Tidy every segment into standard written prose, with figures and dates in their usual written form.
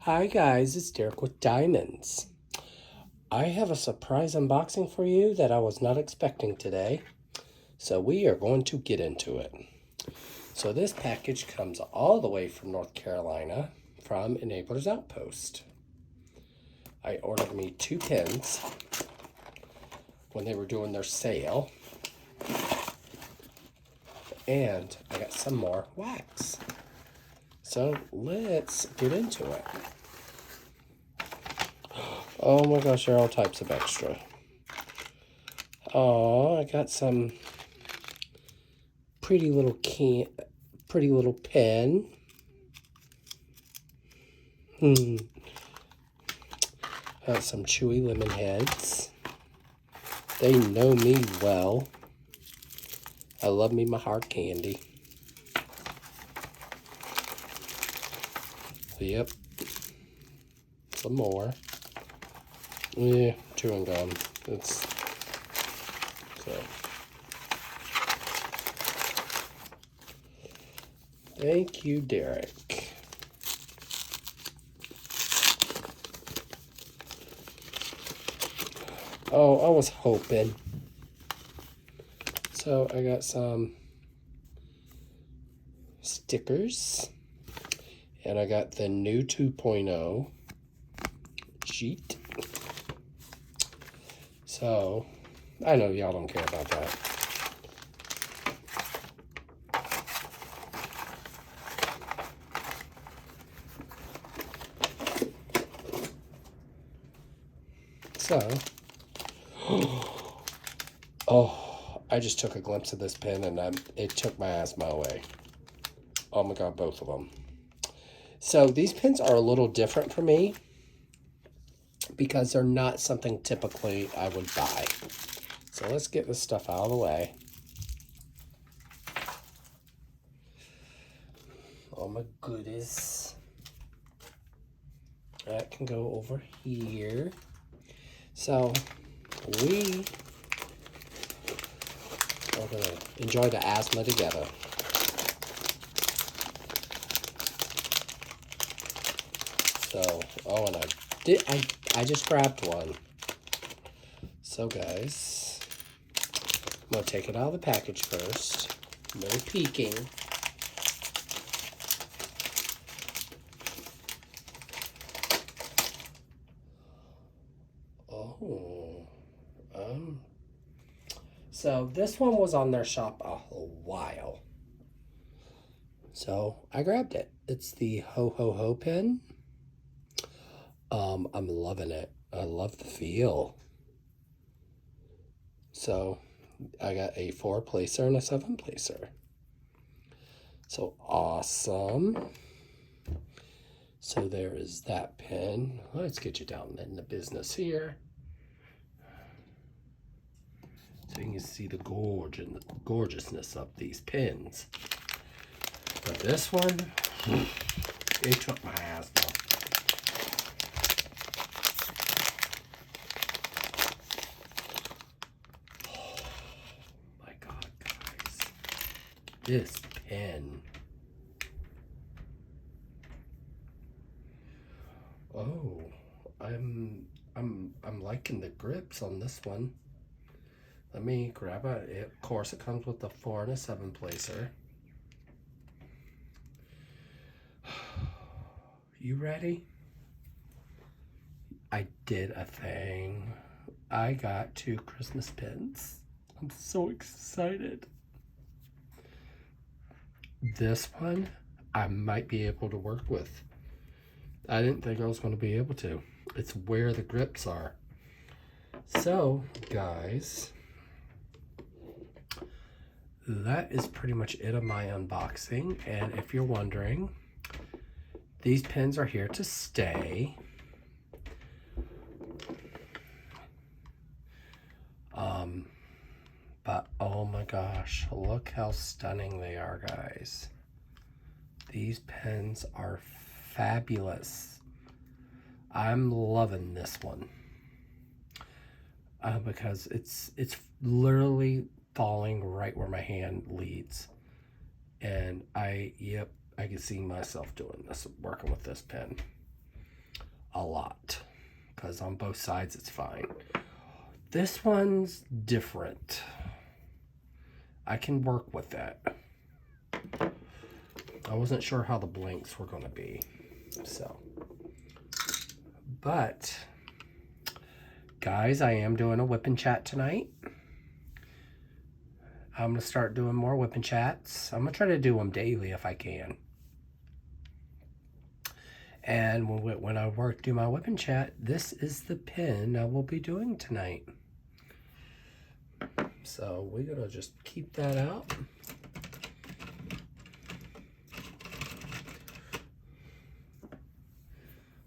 Hi guys, it's Derek with Diamonds. I have a surprise unboxing for you that I was not expecting today. So we are going to get into it. So this package comes all the way from North Carolina from Enabler's Outpost. I ordered me 2 pins when they were doing their sale. And I got some more wax. So let's get into it. Oh my gosh, there are all types of extra. Oh, I got some pretty little pen. Got some chewy lemon heads. They know me well. I love me my hard candy. Yep. Some more. Yeah, chewing gum. It's so. Thank you, Derek. Oh, I was hoping. So I got some stickers. And I got the new 2.0 sheet. So, I know y'all don't care about that. So, oh, I just took a glimpse of this pen and it took my asthma away. Oh my God, both of them. So these pens are a little different for me because they're not something typically I would buy. So let's get this stuff out of the way. Oh my goodness. That can go over here. So we are going to enjoy the asthma together. So, oh, and I just grabbed one. So guys, I'm going to take it out of the package first. No peeking. Oh, so this one was on their shop a while. So I grabbed it. It's the Ho Ho Ho pen. I'm loving it. I love the feel. So I got a 4-placer and a 7-placer. So awesome. So there is that pen. Let's get you down in the business here. So you can see the gorgeousness of these pens. But this one, it took my asthma. Oh my God, guys. This pen. Oh, I'm liking the grips on this one. Let me grab it. Of course, it comes with a 4 and a 7-placer. You ready? I did a thing. I got 2 Christmas pins. I'm so excited. This one, I might be able to work with. I didn't think I was going to be able to. It's where the grips are. So, guys, that is pretty much it of my unboxing. And if you're wondering, these pens are here to stay. But oh my gosh, look how stunning they are, guys. These pens are fabulous. I'm loving this one because it's literally falling right where my hand leads. And I can see myself doing this, working with this pen. a lot, because on both sides it's fine. This one's different. I can work with that. I wasn't sure how the blanks were going to be. So, but guys, I am doing a whip and chat tonight. I'm going to start doing more whip and chats. I'm going to try to do them daily if I can. And when I do my whip and chat, this is the pin I will be doing tonight. So we're going to just keep that out.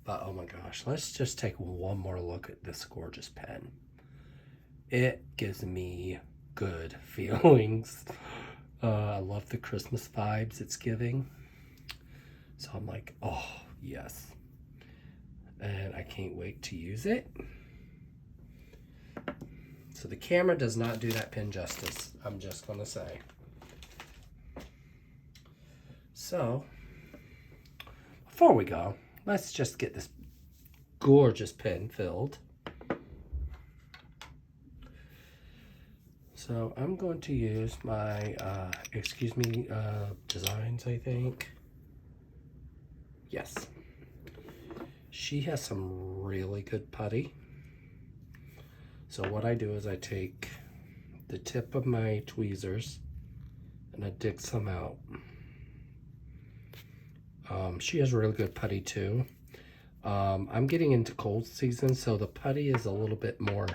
But oh my gosh, let's just take one more look at this gorgeous pen. It gives me good feelings. I love the Christmas vibes it's giving. So I'm like, oh, yes. And I can't wait to use it. So the camera does not do that pen justice, I'm just going to say. So, before we go, let's just get this gorgeous pen filled. So I'm going to use my, Designs, I think. Yes. She has some really good putty. So what I do is I take the tip of my tweezers and I dig some out. She has really good putty too. I'm getting into cold season, so the putty is a little bit more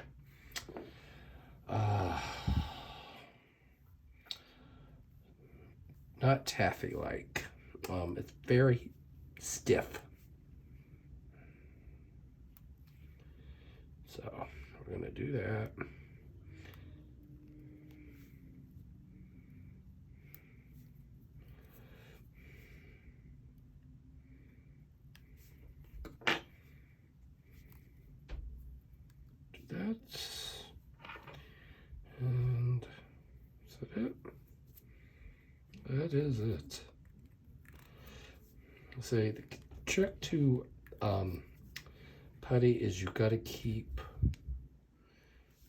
not taffy like. It's very stiff. So we're gonna do that. That's, and is that it? That is it. Say the trick to putty is you got to keep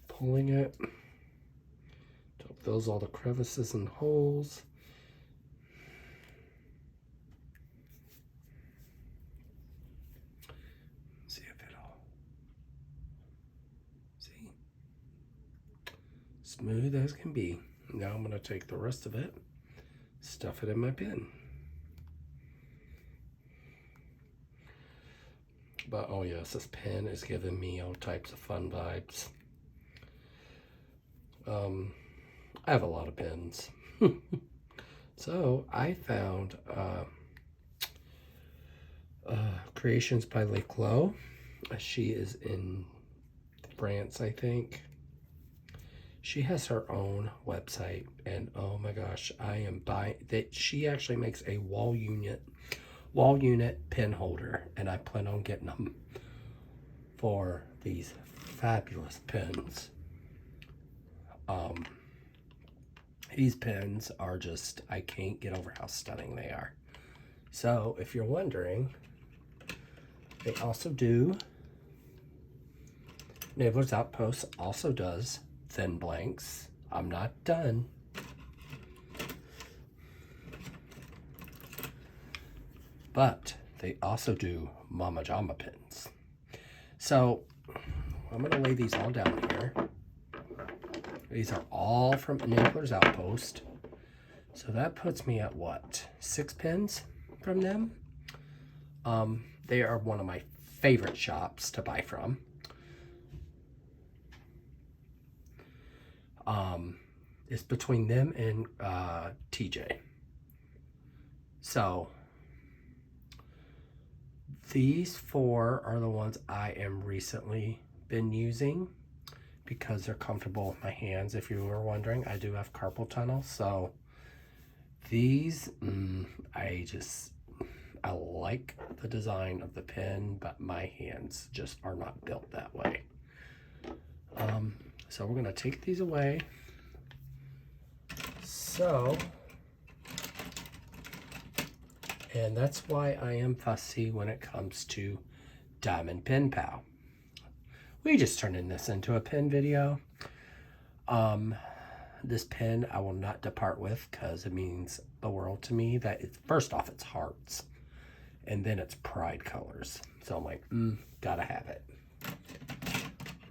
pulling it till it fills all the crevices and holes. See if it'll, see, smooth as can be. Now I'm going to take the rest of it, stuff it in my pen. But oh yes, this pen is giving me all types of fun vibes. I have a lot of pens. So I found Creations by Leclos. She is in France, I think. She has her own website, and oh my gosh, I am buying that. She actually makes a wall unit pen holder, and I plan on getting them for these fabulous pens. These pens are just, I can't get over how stunning they are. So if you're wondering, they also do, Nibbler's Outpost also does thin blanks. I'm not done. But they also do Mama Jama pins. So I'm going to lay these all down here. These are all from Nibbler's Outpost. So that puts me at what? 6 pins from them. They are one of my favorite shops to buy from. It's between them and TJ. So these 4 are the ones I am recently been using because they're comfortable with my hands. If you were wondering, I do have carpal tunnel, so these, I like the design of the pen, but my hands just are not built that way. So we're gonna take these away. So, and that's why I am fussy when it comes to Diamond Pen Pal. We just turning this into a pen video. This pen I will not depart with because it means the world to me. That it's, first off, it's hearts, and then it's pride colors. So I'm like, gotta have it.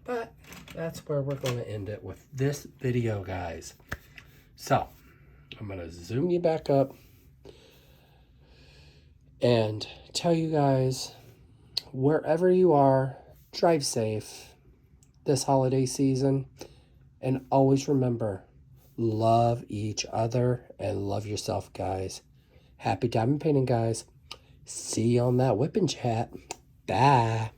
But that's where we're going to end it with this video, guys. So I'm going to zoom you back up and tell you guys, wherever you are, drive safe this holiday season. And always remember, love each other and love yourself, guys. Happy diamond painting, guys. See you on that whip and chat. Bye.